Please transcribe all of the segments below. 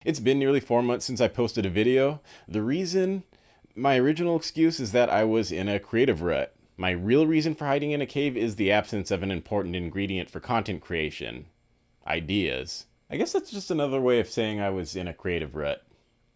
It's been nearly 4 months since I posted a video. My original excuse is that I was in a creative rut. My real reason for hiding in a cave is the absence of an important ingredient for content creation. Ideas. I guess that's just another way of saying I was in a creative rut.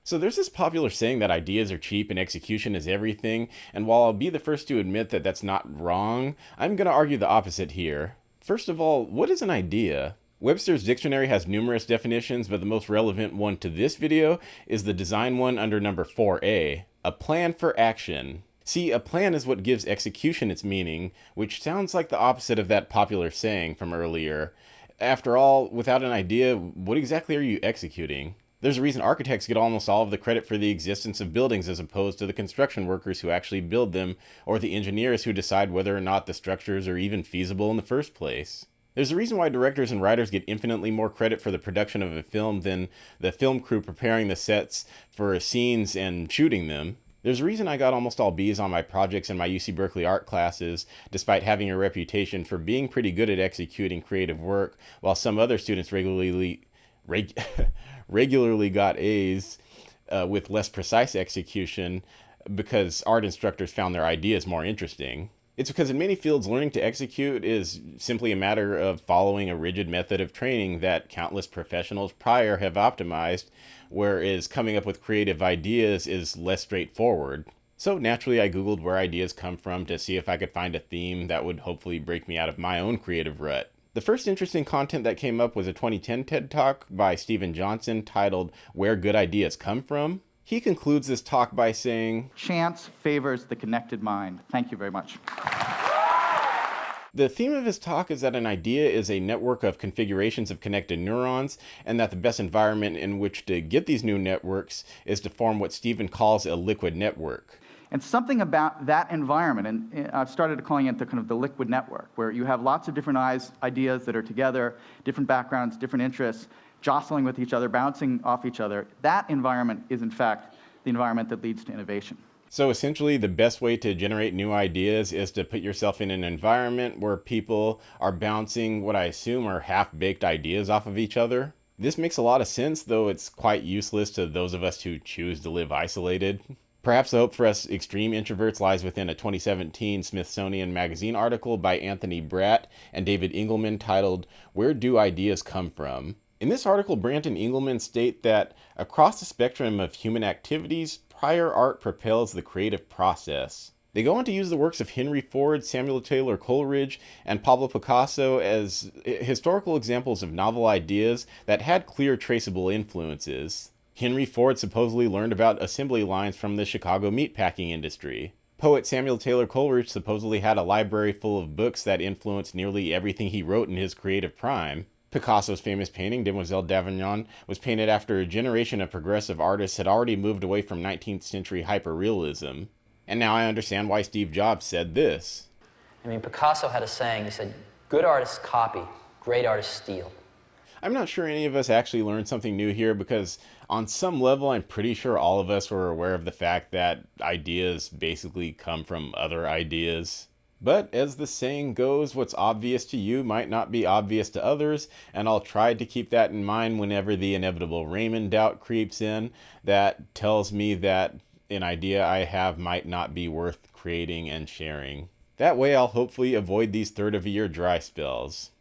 So there's this popular saying that ideas are cheap and execution is everything, and while I'll be the first to admit that that's not wrong, I'm going to argue the opposite here. First of all, what is an idea? Webster's dictionary has numerous definitions, but the most relevant one to this video is the design one under number 4A, a plan for action. See, a plan is what gives execution its meaning, which sounds like the opposite of that popular saying from earlier. After all, without an idea, what exactly are you executing? There's a reason architects get almost all of the credit for the existence of buildings as opposed to the construction workers who actually build them, or the engineers who decide whether or not the structures are even feasible in the first place. There's a reason why directors and writers get infinitely more credit for the production of a film than the film crew preparing the sets for scenes and shooting them. There's a reason I got almost all B's on my projects in my UC Berkeley art classes, despite having a reputation for being pretty good at executing creative work, while some other students regularly got A's with less precise execution because art instructors found their ideas more interesting. It's because in many fields, learning to execute is simply a matter of following a rigid method of training that countless professionals prior have optimized, whereas coming up with creative ideas is less straightforward. So naturally, I Googled where ideas come from to see if I could find a theme that would hopefully break me out of my own creative rut. The first interesting content that came up was a 2010 TED Talk by Steven Johnson titled Where Good Ideas Come From. He concludes this talk by saying, "Chance favors the connected mind." Thank you very much. The theme of his talk is that an idea is a network of configurations of connected neurons, and that the best environment in which to get these new networks is to form what Steven calls a liquid network. And something about that environment, and I've started calling it the liquid network, where you have lots of different ideas that are together, different backgrounds, different interests, jostling with each other, bouncing off each other. That environment is, in fact, the environment that leads to innovation. So essentially, the best way to generate new ideas is to put yourself in an environment where people are bouncing what I assume are half-baked ideas off of each other. This makes a lot of sense, though it's quite useless to those of us who choose to live isolated. Perhaps the hope for us extreme introverts lies within a 2017 Smithsonian Magazine article by Anthony Brandt and David Eagleman titled, Where Do Ideas Come From? In this article, Brandt and Eagleman state that across the spectrum of human activities, prior art propels the creative process. They go on to use the works of Henry Ford, Samuel Taylor Coleridge, and Pablo Picasso as historical examples of novel ideas that had clear traceable influences. Henry Ford supposedly learned about assembly lines from the Chicago meatpacking industry. Poet Samuel Taylor Coleridge supposedly had a library full of books that influenced nearly everything he wrote in his creative prime. Picasso's famous painting, Demoiselle d'Avignon, was painted after a generation of progressive artists had already moved away from 19th century hyperrealism. And now I understand why Steve Jobs said this. Picasso had a saying, he said, good artists copy, great artists steal. I'm not sure any of us actually learned something new here because on some level I'm pretty sure all of us were aware of the fact that ideas basically come from other ideas. But as the saying goes, what's obvious to you might not be obvious to others, and I'll try to keep that in mind whenever the inevitable Raymond doubt creeps in that tells me that an idea I have might not be worth creating and sharing. That way I'll hopefully avoid these third-of-a-year dry spells.